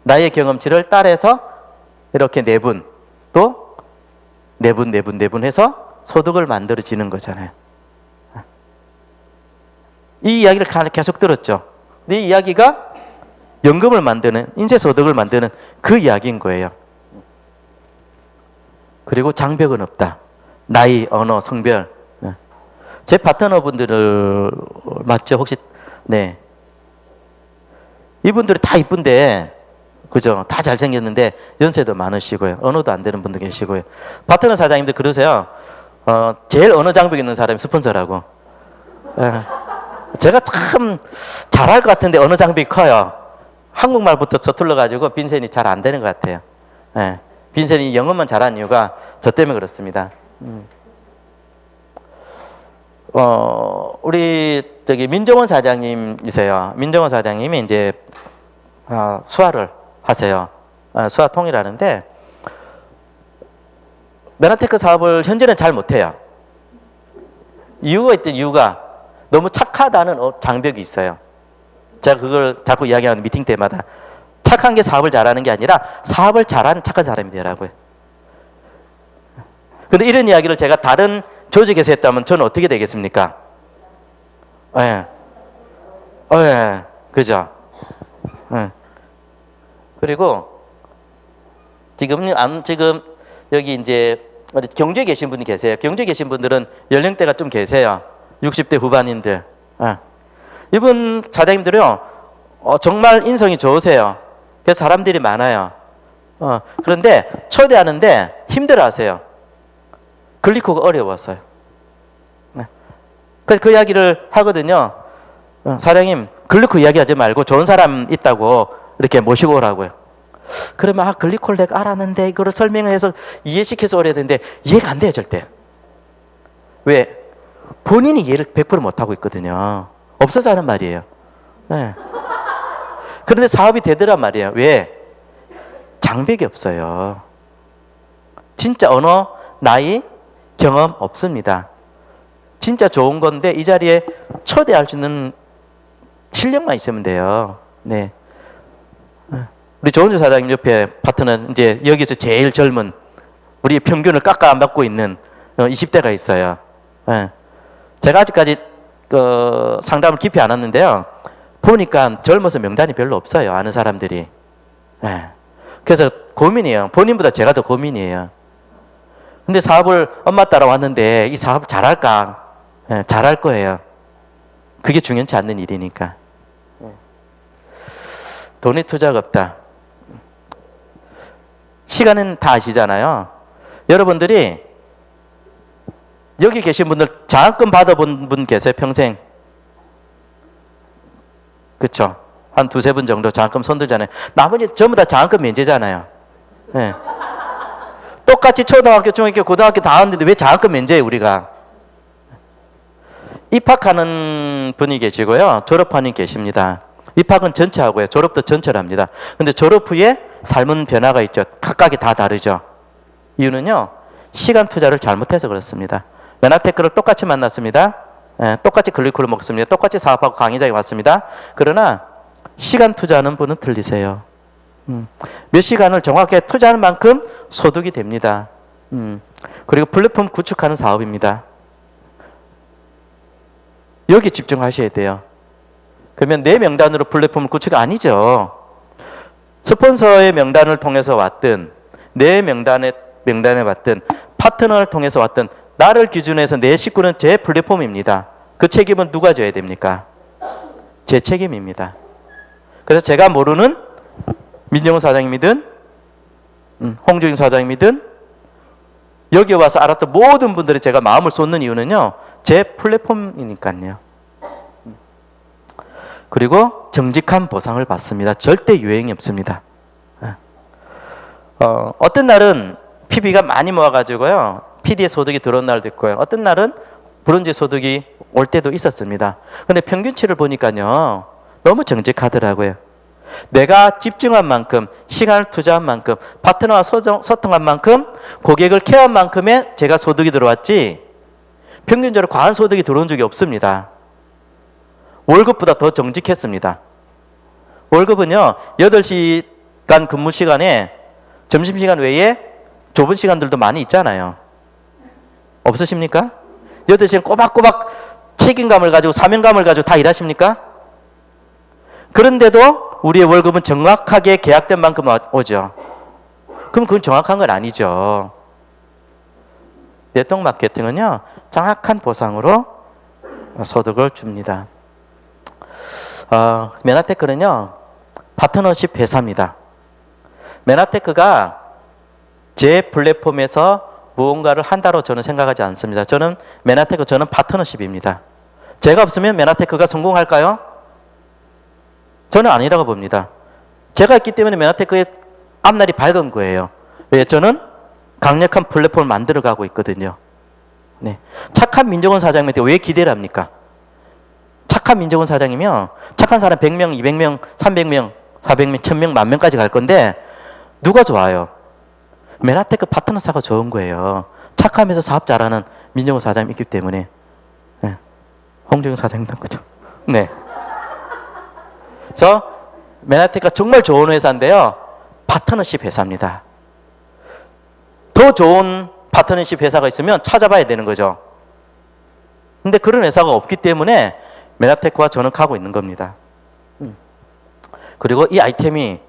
나의 경험치를 따라서 이렇게 내분, 또 내분 해서 소득을 만들어지는 거잖아요. 이 이야기를 계속 들었죠. 이 이야기가 연금을 만드는, 인쇄소득을 만드는 그 이야기인 거예요. 그리고 장벽은 없다. 나이, 언어, 성별. 제 파트너분들을 맞죠? 혹시 네. 이분들이 다 이쁜데, 그죠? 다 잘생겼는데 연세도 많으시고요. 언어도 안 되는 분도 계시고요. 파트너 사장님들 그러세요. 제일 언어 장벽 있는 사람이 스폰서라고. 제가 참 잘할 것 같은데 언어 장벽이 커요. 한국말부터 서툴러가지고 빈센이 잘 안 되는 것 같아요. 빈센이 영어만 잘하는 이유가 저 때문에 그렇습니다. 우리 민정원 사장님이세요. 민정원 사장님이 이제 수화를 하세요. 수화 통일하는데 메나테크 사업을 현재는 잘 못해요. 이유가 있던 이유가 너무 착하다는 장벽이 있어요. 제가 그걸 자꾸 이야기하는 미팅 때마다 착한 게 사업을 잘하는 게 아니라 사업을 잘하는 착한 사람이 되라고요. 근데 이런 이야기를 제가 다른 조직에서 했다면 저는 어떻게 되겠습니까? 그죠? 그리고 지금 여기 이제 경주에 계신 분이 계세요. 경주에 계신 분들은 연령대가 좀 계세요. 60대 후반인들. 이분 사장님들이요, 정말 인성이 좋으세요. 그래서 사람들이 많아요. 그런데 초대하는데 힘들어하세요. 글리코가 어려웠어요. 그래서 그 이야기를 하거든요. 사장님, 글리코 이야기하지 말고 좋은 사람 있다고 이렇게 모시고 오라고요. 그러면 글리코를 내가 알았는데 이거를 설명해서 이해시켜서 오래야 되는데 이해가 안 돼요, 절대. 왜? 본인이 이해를 100% 못하고 있거든요. 없어서 하는 말이에요. 그런데 사업이 되더란 말이에요. 왜? 장벽이 없어요. 진짜 언어, 나이, 경험 없습니다. 진짜 좋은 건데 이 자리에 초대할 수 있는 실력만 있으면 돼요. 네. 우리 조은주 사장님 옆에 파트너 이제 여기서 제일 젊은 우리 평균을 깎아 안 받고 있는 20대가 있어요. 제가 아직까지 상담을 깊이 안 했는데요. 보니까 젊어서 명단이 별로 없어요. 아는 사람들이. 그래서 고민이에요. 본인보다 제가 더 고민이에요. 근데 사업을 엄마 따라 왔는데 이 사업을 잘할까? 잘할 거예요. 그게 중요치 않는 일이니까. 돈에 투자가 없다. 시간은 다 아시잖아요. 여러분들이 여기 계신 분들 장학금 받아본 분 계세요? 평생? 그쵸? 한 두세 분 정도 장학금 손들잖아요. 나머지 전부 다 장학금 면제잖아요. 똑같이 초등학교, 중학교, 고등학교 다 하는데 왜 장학금 면제예요, 우리가? 입학하는 분이 계시고요. 졸업하는 분이 계십니다. 입학은 전체 하고요. 졸업도 전체로 합니다. 근데 졸업 후에 삶은 변화가 있죠. 각각이 다 다르죠. 이유는요, 시간 투자를 잘못해서 그렇습니다. 메나테크를 똑같이 만났습니다. 똑같이 글리코를 먹습니다. 똑같이 사업하고 강의장에 왔습니다. 그러나 시간 투자하는 분은 틀리세요. 몇 시간을 정확하게 투자하는 만큼 소득이 됩니다. 그리고 플랫폼 구축하는 사업입니다. 여기 집중하셔야 돼요. 그러면 내 명단으로 플랫폼을 구축이 아니죠. 스폰서의 명단을 통해서 왔든 내 명단에 왔든 파트너를 통해서 왔든 나를 기준해서 내 식구는 제 플랫폼입니다. 그 책임은 누가 져야 됩니까? 제 책임입니다. 그래서 제가 모르는 민정훈 사장님이든 홍주인 사장님이든 여기 와서 알았던 모든 분들이 제가 마음을 쏟는 이유는요, 제 플랫폼이니까요. 그리고 정직한 보상을 받습니다. 절대 유행이 없습니다. 어떤 날은 PB가 많이 모아가지고요, PD의 소득이 들어온 날도 있고요. 어떤 날은 브론즈 소득이 올 때도 있었습니다. 근데 평균치를 보니까요, 너무 정직하더라고요. 내가 집중한 만큼, 시간을 투자한 만큼, 파트너와 소통한 만큼, 고객을 케어한 만큼의 제가 소득이 들어왔지 평균적으로 과한 소득이 들어온 적이 없습니다. 월급보다 더 정직했습니다. 월급은요 8시간 근무 시간에 점심시간 외에 좁은 시간들도 많이 있잖아요. 없으십니까? 8시간 꼬박꼬박 책임감을 가지고 사명감을 가지고 다 일하십니까? 그런데도 우리의 월급은 정확하게 계약된 만큼 오죠. 그럼 그건 정확한 건 아니죠. 네트워크 마케팅은요 정확한 보상으로 소득을 줍니다. 메나테크는요 파트너십 회사입니다. 메나테크가 제 플랫폼에서 무언가를 한다고 저는 생각하지 않습니다. 저는 파트너십입니다. 제가 없으면 메나테크가 성공할까요? 저는 아니라고 봅니다. 제가 있기 때문에 메나테크의 앞날이 밝은 거예요. 왜? 저는 강력한 플랫폼을 만들어가고 있거든요. 네. 착한 민정원 사장님한테 왜 기대를 합니까? 착한 민정원 사장이면 착한 사람 100명, 200명, 300명, 400명, 1000명, 10,000명까지 갈 건데 누가 좋아요? 메나테크 파트너사가 좋은 거예요. 착하면서 사업 잘하는 민정원 사장이 있기 때문에. 네. 홍정영 사장님도 그죠? 네. 그래서 메나테크가 정말 좋은 회사인데요. 파트너십 회사입니다. 더 좋은 파트너십 회사가 있으면 찾아봐야 되는 거죠. 근데 그런 회사가 없기 때문에 메나테크와 저는 가고 있는 겁니다. 그리고 이 아이템이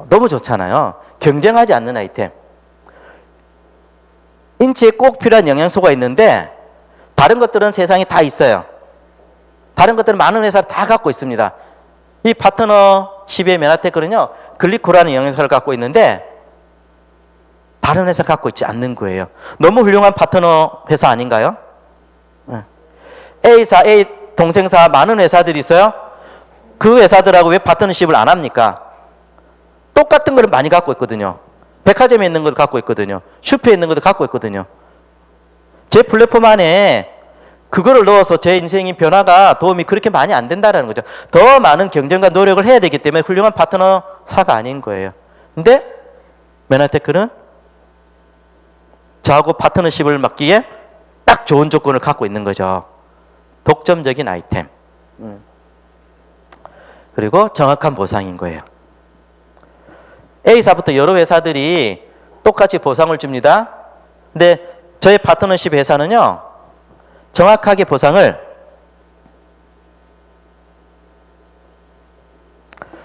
너무 좋잖아요. 경쟁하지 않는 아이템. 인체에 꼭 필요한 영양소가 있는데 다른 것들은 세상에 다 있어요. 다른 것들은 많은 회사를 다 갖고 있습니다. 이 파트너십의 메나테크는요 글리코라는 영양소를 갖고 있는데 다른 회사 갖고 있지 않는 거예요. 너무 훌륭한 파트너 회사 아닌가요? A사, A 동생사 많은 회사들이 있어요. 그 회사들하고 왜 파트너십을 안 합니까? 똑같은 걸 많이 갖고 있거든요. 백화점에 있는 것도 갖고 있거든요. 슈퍼에 있는 것도 갖고 있거든요. 제 플랫폼 안에 그거를 넣어서 제 인생의 변화가 도움이 그렇게 많이 안 된다는 거죠. 더 많은 경쟁과 노력을 해야 되기 때문에 훌륭한 파트너사가 아닌 거예요. 근데 메나테크는 저하고 파트너십을 맡기에 딱 좋은 조건을 갖고 있는 거죠. 독점적인 아이템. 그리고 정확한 보상인 거예요. A사부터 여러 회사들이 똑같이 보상을 줍니다. 근데 저의 파트너십 회사는요. 정확하게 보상을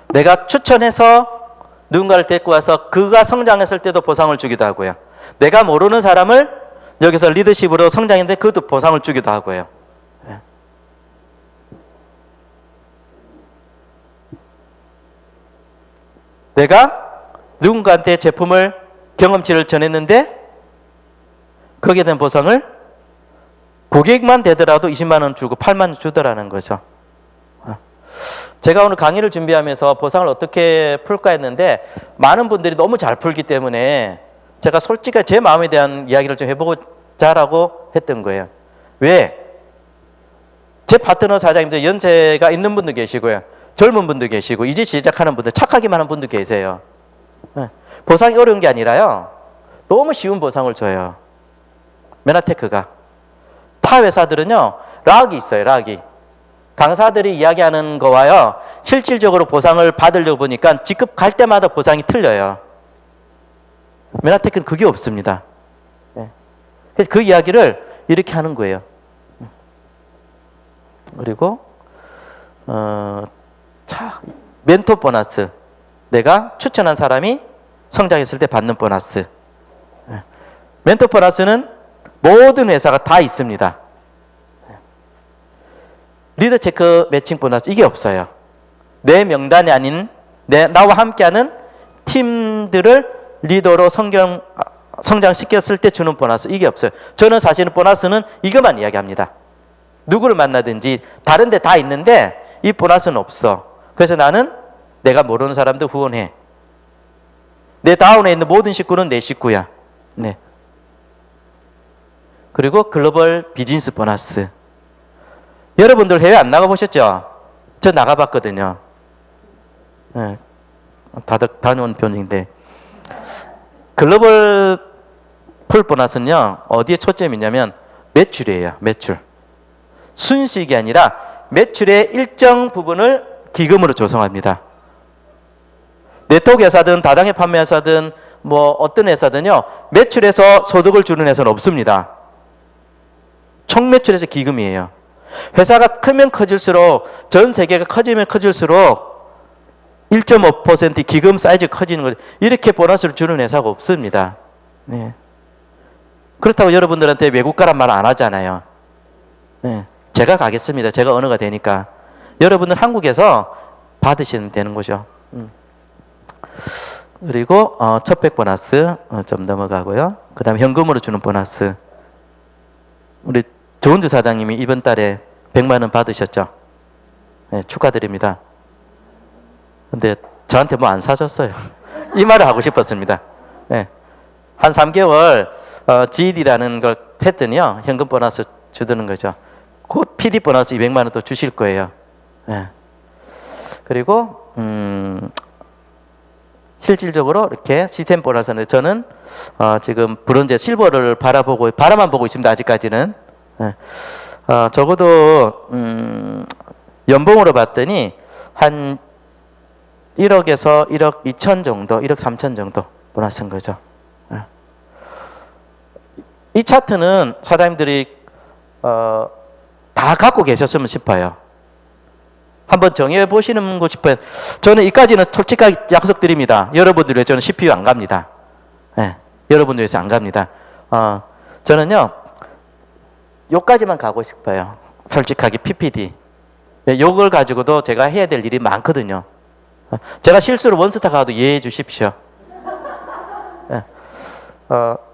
내가 추천해서 누군가를 데리고 와서 그가 성장했을 때도 보상을 주기도 하고요. 내가 모르는 사람을 여기서 리더십으로 성장했는데 그것도 보상을 주기도 하고요. 내가 누군가한테 제품을 경험치를 전했는데 거기에 대한 보상을 고객만 되더라도 20만 원 주고 8만 원 주더라는 거죠. 제가 오늘 강의를 준비하면서 보상을 어떻게 풀까 했는데 많은 분들이 너무 잘 풀기 때문에 제가 솔직하게 제 마음에 대한 이야기를 좀 해보자라고 했던 거예요. 왜? 제 파트너 사장님들 연세가 있는 분도 계시고요. 젊은 분도 계시고 이제 시작하는 분들 착하기만 한 분도 계세요. 보상이 어려운 게 아니라요. 너무 쉬운 보상을 줘요. 메나테크가. 타 회사들은요. 락이 있어요. 락이. 강사들이 이야기하는 거와요. 실질적으로 보상을 받으려고 보니까 직급 갈 때마다 보상이 틀려요. 메나테크는 그게 없습니다. 그 이야기를 이렇게 하는 거예요. 그리고 멘토 보너스. 내가 추천한 사람이 성장했을 때 받는 보너스. 멘토 보너스는 모든 회사가 다 있습니다. 리더 체크 매칭 보너스 이게 없어요. 내 명단이 아닌 나와 함께하는 팀들을 리더로 성장시켰을 때 주는 보너스 이게 없어요. 저는 사실은 보너스는 이것만 이야기합니다. 누구를 만나든지 다른 데 다 있는데 이 보너스는 없어. 그래서 나는 내가 모르는 사람도 후원해. 내 다운에 있는 모든 식구는 내 식구야. 네. 그리고 글로벌 비즈니스 보너스. 여러분들 해외 안 나가보셨죠? 저 나가봤거든요. 예, 다들 다녀온 편인데 글로벌 풀 보너스는요 어디에 초점이 있냐면 매출이에요. 매출. 순수익이 아니라 매출의 일정 부분을 기금으로 조성합니다. 네트워크 회사든 다당회 판매 회사든 뭐 어떤 회사든요 매출에서 소득을 주는 회사는 없습니다. 총 매출에서 기금이에요. 회사가 크면 커질수록 전 세계가 커지면 커질수록 1.5% 기금 사이즈가 커지는 거죠. 이렇게 보너스를 주는 회사가 없습니다. 네. 그렇다고 여러분들한테 외국 가란 말 안 하잖아요. 네. 제가 가겠습니다. 제가 언어가 되니까. 여러분들 한국에서 받으시면 되는 거죠. 그리고 첫백 보너스 좀 넘어가고요. 그 다음에 현금으로 주는 보너스. 우리 조은주 사장님이 이번 달에 100만 원 받으셨죠? 네, 축하드립니다. 근데 저한테 뭐 안 사줬어요. 이 말을 하고 싶었습니다. 네. 한 3개월 GED라는 걸 했더니요. 현금 보너스 주드는 거죠. 곧 PD 보너스 200만 원 또 주실 거예요. 네. 그리고 실질적으로 이렇게 시스템 보너스는 저는 지금 브론즈 실버를 바라만 보고 있습니다. 아직까지는. 네. 적어도 연봉으로 봤더니 한 1억에서 1억 2천 정도, 1억 3천 정도 보너스인 거죠. 네. 이 차트는 사장님들이 다 갖고 계셨으면 싶어요. 한번 정해 보시는 거 싶어요. 저는 이까지는 솔직하게 약속드립니다. 여러분들 위해 저는 CPU 안 갑니다. 네, 여러분들 위해서 안 갑니다. 저는요, 요까지만 가고 싶어요. 솔직하게 PPD. 네, 요걸 가지고도 제가 해야 될 일이 많거든요. 제가 실수로 원스타 가도 이해해 주십시오. 네.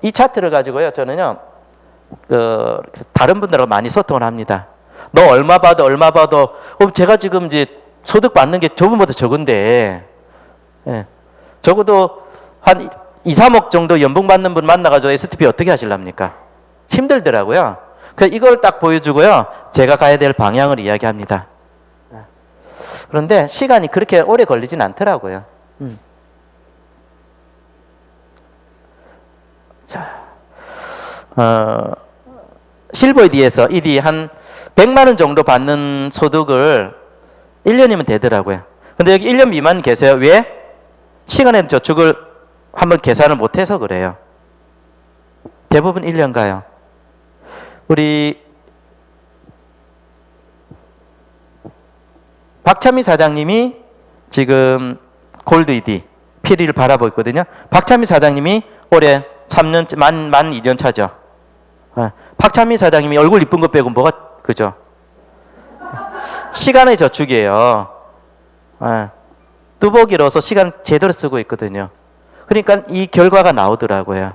이 차트를 가지고요, 저는요, 다른 분들하고 많이 소통을 합니다. 너 얼마 받아, 얼마 받아. 그럼 제가 지금 이제 소득 받는 게 저분보다 적은데, 예. 적어도 한 2, 3억 정도 연봉 받는 분 만나가지고 STP 어떻게 하실랍니까? 힘들더라고요. 그래서 이걸 딱 보여주고요. 제가 가야 될 방향을 이야기합니다. 그런데 시간이 그렇게 오래 걸리진 않더라고요. 자, 실버 ED에서 ED 한 100만 원 정도 받는 소득을 1년이면 되더라고요. 근데 여기 1년 미만 계세요. 왜? 시간의 저축을 한번 계산을 못해서 그래요. 대부분 1년 가요. 우리 박찬미 사장님이 지금 골드 ED, PD를 바라보고 있거든요. 박찬미 사장님이 올해 3년, 만 2년 차죠. 박찬미 사장님이 얼굴 이쁜 거 빼고 뭐가, 그죠? 시간의 저축이에요. 뚜벅이로서 시간 제대로 쓰고 있거든요. 그러니까 이 결과가 나오더라고요.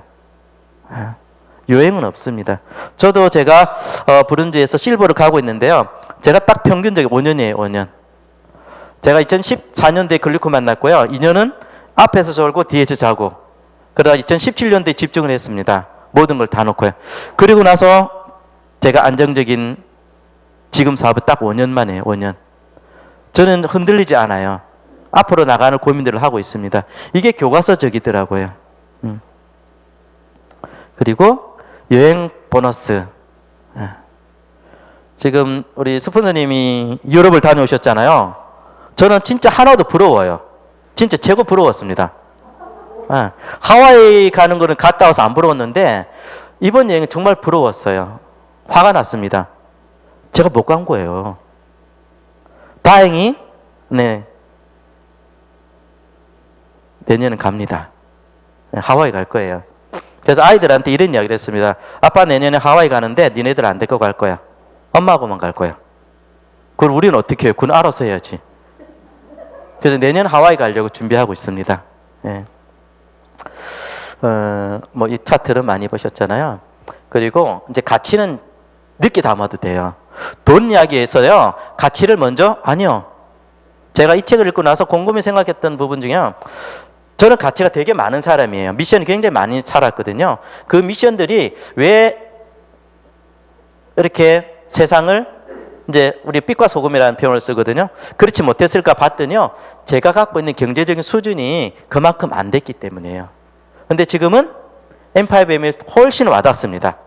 요행은 없습니다. 저도 제가 브론즈에서 실버를 가고 있는데요. 제가 딱 평균적인 5년이에요. 5년. 제가 2014년도에 글리코 만났고요. 2년은 앞에서 졸고 뒤에서 자고. 그러다 2017년도에 집중을 했습니다. 모든 걸 다 놓고요. 그리고 나서 제가 안정적인 지금 사업을 딱 5년 만에 5년. 저는 흔들리지 않아요. 앞으로 나가는 고민들을 하고 있습니다. 이게 교과서적이더라고요. 그리고 여행 보너스. 지금 우리 스폰서님이 유럽을 다녀오셨잖아요. 저는 진짜 하나도 부러워요. 진짜 최고 부러웠습니다. 하와이 가는 거는 갔다 와서 안 부러웠는데 이번 여행은 정말 부러웠어요. 화가 났습니다. 제가 못 간 거예요. 다행히 네, 내년은 갑니다. 하와이 갈 거예요. 그래서 아이들한테 이런 이야기를 했습니다. 아빠 내년에 하와이 가는데 니네들 안 데리고 갈 거야. 엄마하고만 갈 거야. 그걸 우리는 어떻게 해요? 그건 알아서 해야지. 그래서 내년 하와이 가려고 준비하고 있습니다. 예. 뭐 이 차트를 많이 보셨잖아요. 그리고 이제 가치는 늦게 담아도 돼요. 돈 이야기에서요. 가치를 먼저 아니요. 제가 이 책을 읽고 나서 곰곰이 생각했던 부분 중에요. 저는 가치가 되게 많은 사람이에요. 미션이 굉장히 많이 살았거든요. 그 미션들이 왜 이렇게 세상을 이제 우리 빛과 소금이라는 표현을 쓰거든요. 그렇지 못했을까 봤더니요. 제가 갖고 있는 경제적인 수준이 그만큼 안 됐기 때문이에요. 근데 지금은 M5M이 훨씬 와닿습니다.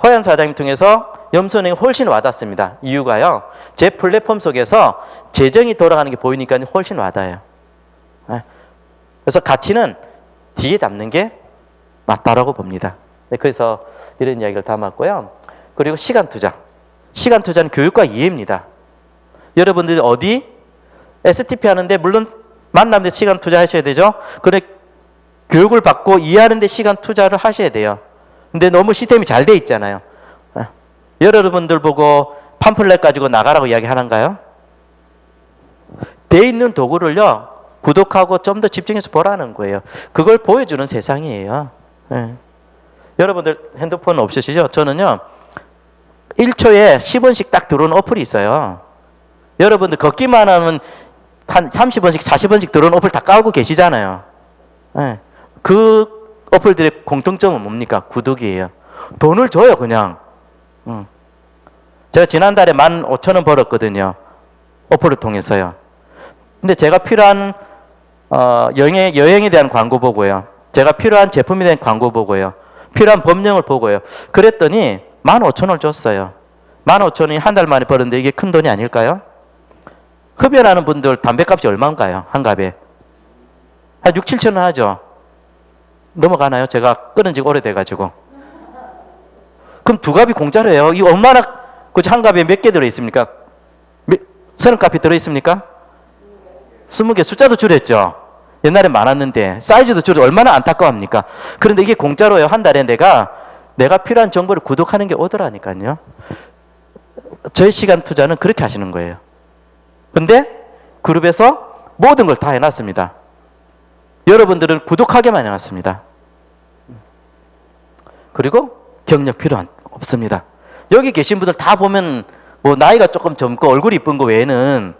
허연 사장님 통해서 염소은행이 훨씬 와닿습니다. 이유가요. 제 플랫폼 속에서 재정이 돌아가는 게 보이니까 훨씬 와닿아요. 그래서 가치는 뒤에 담는 게 맞다라고 봅니다. 그래서 이런 이야기를 담았고요. 그리고 시간 투자. 시간 투자는 교육과 이해입니다. 여러분들이 어디 STP 하는데 물론 만남에 시간 투자하셔야 되죠. 그런데 교육을 받고 이해하는 데 시간 투자를 하셔야 돼요. 근데 너무 시스템이 잘 돼 있잖아요. 여러분들 보고 팜플렛 가지고 나가라고 이야기하는가요? 돼 있는 도구를요. 구독하고 좀 더 집중해서 보라는 거예요. 그걸 보여주는 세상이에요. 네. 여러분들 핸드폰 없으시죠? 저는요. 1초에 10원씩 딱 들어오는 어플이 있어요. 여러분들 걷기만 하면 한 30원씩 40원씩 들어오는 어플 다 깔고 계시잖아요. 네. 그 어플들의 공통점은 뭡니까? 구독이에요. 돈을 줘요 그냥. 제가 지난달에 15,000원 벌었거든요. 어플을 통해서요. 근데 제가 필요한 여행에 대한 광고 보고요. 제가 필요한 제품에 대한 광고 보고요. 필요한 법령을 보고요. 그랬더니 15,000원을 줬어요. 15,000원이 한 달 만에 벌었는데 이게 큰 돈이 아닐까요? 흡연하는 분들 담배값이 얼마인가요? 한 갑에? 한 6, 7천 원 하죠? 넘어가나요? 제가 끊은 지 오래돼가지고. 그럼 두 갑이 공짜로 해요. 이 얼마나, 그치, 한 갑에 몇 개 들어있습니까? 30갑이 들어있습니까? 20개. 숫자도 줄였죠? 옛날에 많았는데 사이즈도 줄여 얼마나 안타까워합니까? 그런데 이게 공짜로요. 한 달에 내가 필요한 정보를 구독하는 게 오더라니까요. 저희 시간 투자는 그렇게 하시는 거예요. 근데 그룹에서 모든 걸 다 해놨습니다. 여러분들은 구독하게만 해놨습니다. 그리고 경력 필요 없습니다. 여기 계신 분들 다 보면 뭐 나이가 조금 젊고 얼굴이 이쁜 거 외에는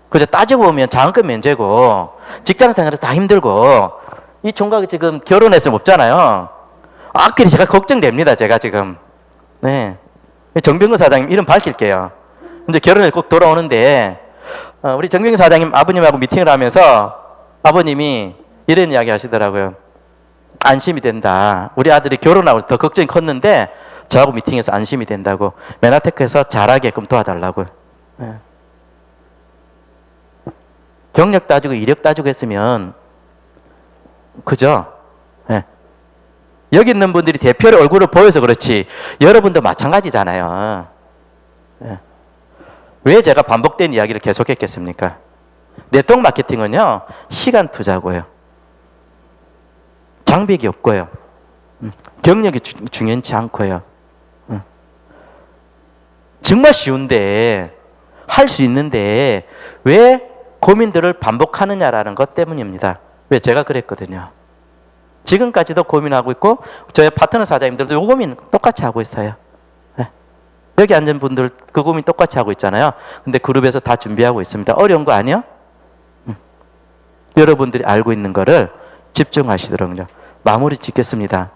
그저 따지고 보면 장학금 면제고 직장 생활에서 다 힘들고 이 총각이 지금 결혼해서 없잖아요. 아끼리 제가 걱정됩니다. 제가 지금. 네. 정병근 사장님 이름 밝힐게요. 근데 결혼해서 꼭 돌아오는데 우리 정병근 사장님 아버님하고 미팅을 하면서 아버님이 이런 이야기 하시더라고요. 안심이 된다. 우리 아들이 결혼하고 더 걱정이 컸는데 저하고 미팅해서 안심이 된다고. 메나테크에서 잘하게끔 도와달라고요. 네. 경력 따지고 이력 따지고 했으면 그죠? 네. 여기 있는 분들이 대표의 얼굴을 보여서 그렇지 여러분도 마찬가지잖아요. 네. 왜 제가 반복된 이야기를 계속했겠습니까? 네트워크 마케팅은요. 시간 투자고요. 장벽이 없고요. 경력이 중요치 않고요. 정말 쉬운데 할 수 있는데 왜 고민들을 반복하느냐라는 것 때문입니다. 왜 제가 그랬거든요. 지금까지도 고민하고 있고 저희 파트너 사장님들도 요 고민 똑같이 하고 있어요. 네. 여기 앉은 분들 그 고민 똑같이 하고 있잖아요. 근데 그룹에서 다 준비하고 있습니다. 어려운 거 아니요? 여러분들이 알고 있는 거를 집중하시도록요. 마무리 짓겠습니다.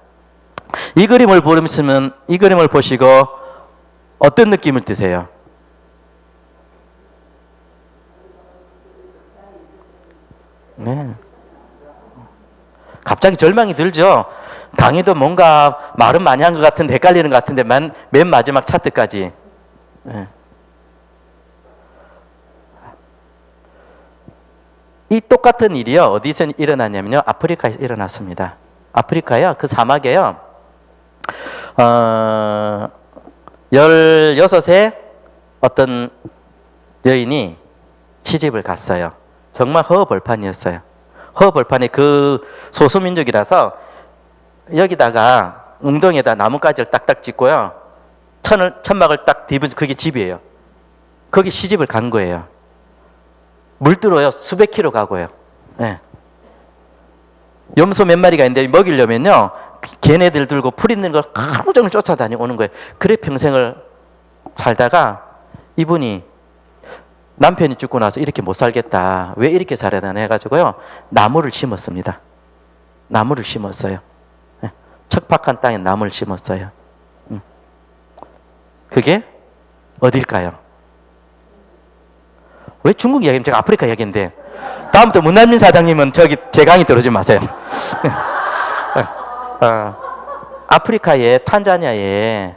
이 그림을 보시면 이 그림을 보시고 어떤 느낌을 드세요? 네. 갑자기 절망이 들죠. 강의도 뭔가 말은 많이 한 것 같은데 헷갈리는 것 같은데 맨 마지막 차트까지. 네. 이 똑같은 일이요. 어디서 일어났냐면요. 아프리카에서 일어났습니다. 아프리카요. 그 사막에요. 16세 어떤 여인이 시집을 갔어요. 정말 허허벌판이었어요. 허허벌판에 그 소수민족이라서 여기다가 웅덩이에다 나뭇가지를 딱딱 짓고요. 천막을 딱 뒤분 그게 집이에요. 거기 시집을 간 거예요. 물들어요. 수백 킬로 가고요. 네. 염소 몇 마리가 있는데 먹이려면요. 걔네들 들고 풀 있는 걸 하루 종일 쫓아다니는 거예요. 그래 평생을 살다가 이분이 남편이 죽고 나서 이렇게 못 살겠다. 왜 이렇게 살아야 되나 해가지고요. 나무를 심었습니다. 나무를 심었어요. 네. 척박한 땅에 나무를 심었어요. 그게 어딜까요? 왜 중국 이야기면 제가 아프리카 이야기인데. 다음부터 문남민 사장님은 저기 제 강의 들어오지 마세요. 아프리카의 탄자니아의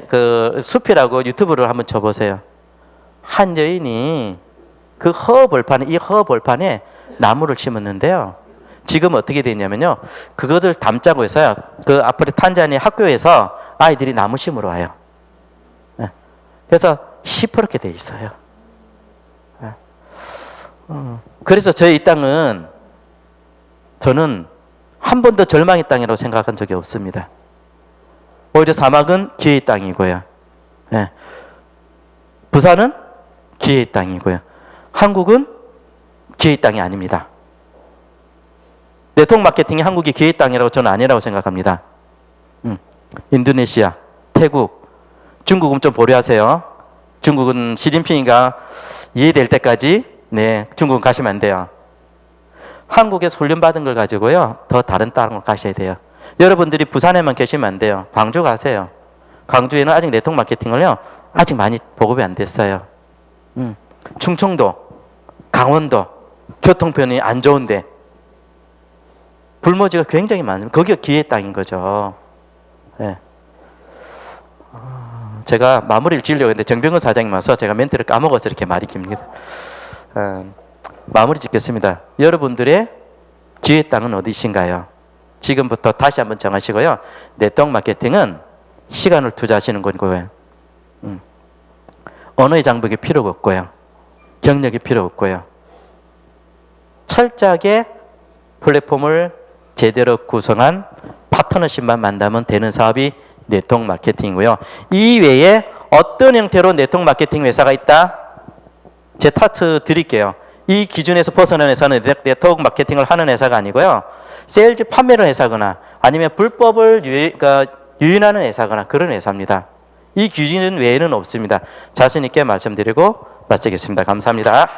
그 숲이라고 유튜브를 한번 쳐보세요. 한 여인이 그 이 허벌판에 나무를 심었는데요. 지금 어떻게 되냐면요. 그것을 담자고 해서요. 그 앞으로 탄자니아 학교에서 아이들이 나무 심으러 와요. 그래서 시퍼렇게 돼 있어요. 그래서 저희 이 땅은 저는 한 번도 절망의 땅이라고 생각한 적이 없습니다. 오히려 사막은 기회의 땅이고요. 부산은 기회의 땅이고요. 한국은 기회의 땅이 아닙니다. 네트워크 마케팅이 한국이 기회의 땅이라고 저는 아니라고 생각합니다. 인도네시아, 태국, 중국은 좀 보류하세요. 중국은 시진핑이가 이해될 때까지 중국은 가시면 안 돼요. 한국에서 훈련받은 걸 가지고요. 더 다른 땅으로 가셔야 돼요. 여러분들이 부산에만 계시면 안 돼요. 광주 가세요. 광주에는 아직 네트워크 마케팅을요. 아직 많이 보급이 안 됐어요. 충청도, 강원도, 교통편이 안 좋은데 불모지가 굉장히 많습니다. 거기가 기회의 땅인 거죠. 제가 마무리를 지으려고 했는데 정병근 사장님 와서 제가 멘트를 까먹어서 이렇게 말이 깁니다. 마무리 짓겠습니다. 여러분들의 기회의 땅은 어디신가요? 지금부터 다시 한번 정하시고요. 네트워크 마케팅은 시간을 투자하시는 거고요. 언어의 장벽이 필요가 없고요. 경력이 필요 없고요. 철저하게 플랫폼을 제대로 구성한 파트너십만 만나면 되는 사업이 네트워크 마케팅이고요. 이 외에 어떤 형태로 네트워크 마케팅 회사가 있다? 제 타트 드릴게요. 이 기준에서 벗어난 회사는 네트워크 마케팅을 하는 회사가 아니고요. 세일즈 판매를 회사거나 아니면 불법을 유인하는 회사거나 그런 회사입니다. 이 기준 외에는 없습니다. 자신 있게 말씀드리고 마치겠습니다. 감사합니다.